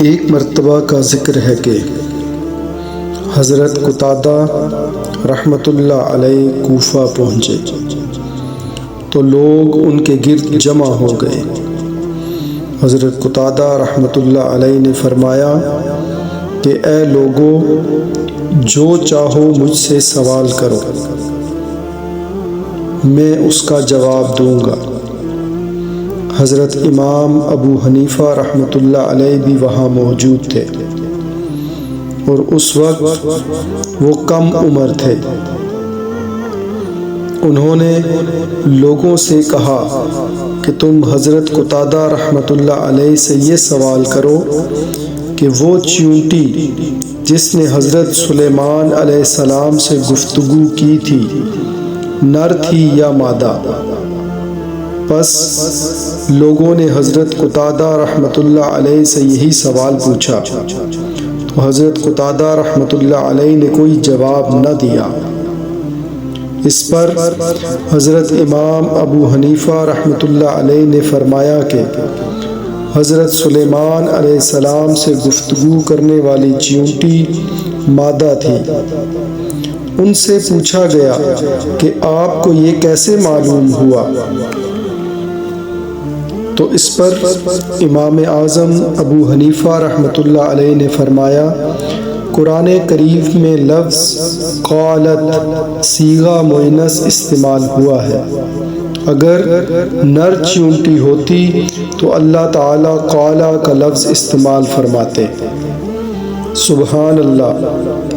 ایک مرتبہ کا ذکر ہے کہ حضرت قتادہ رحمۃ اللہ علیہ کوفہ پہنچے تو لوگ ان کے گرد جمع ہو گئے۔ حضرت قتادہ رحمۃ اللہ علیہ نے فرمایا کہ اے لوگو، جو چاہو مجھ سے سوال کرو، میں اس کا جواب دوں گا۔ حضرت امام ابو حنیفہ رحمۃ اللہ علیہ بھی وہاں موجود تھے اور اس وقت وہ کم عمر تھے۔ انہوں نے لوگوں سے کہا کہ تم حضرت قتادہ رحمۃ اللہ علیہ سے یہ سوال کرو کہ وہ چیونٹی جس نے حضرت سلیمان علیہ السلام سے گفتگو کی تھی نر تھی یا مادہ؟ پس لوگوں نے حضرت قتادہ رحمۃ اللہ علیہ سے یہی سوال پوچھا تو حضرت قتادہ رحمۃ اللہ علیہ نے کوئی جواب نہ دیا۔ اس پر حضرت امام ابو حنیفہ رحمۃ اللہ علیہ نے فرمایا کہ حضرت سلیمان علیہ السلام سے گفتگو کرنے والی چیونٹی مادہ تھی۔ ان سے پوچھا گیا کہ آپ کو یہ کیسے معلوم ہوا؟ تو اس پر امام اعظم ابو حنیفہ رحمۃ اللہ علیہ نے فرمایا، قرآن کریم میں لفظ قالت صیغہ مؤنث استعمال ہوا ہے۔ اگر نر چیونٹی ہوتی تو اللہ تعالیٰ قالا کا لفظ استعمال فرماتے۔ سبحان اللہ۔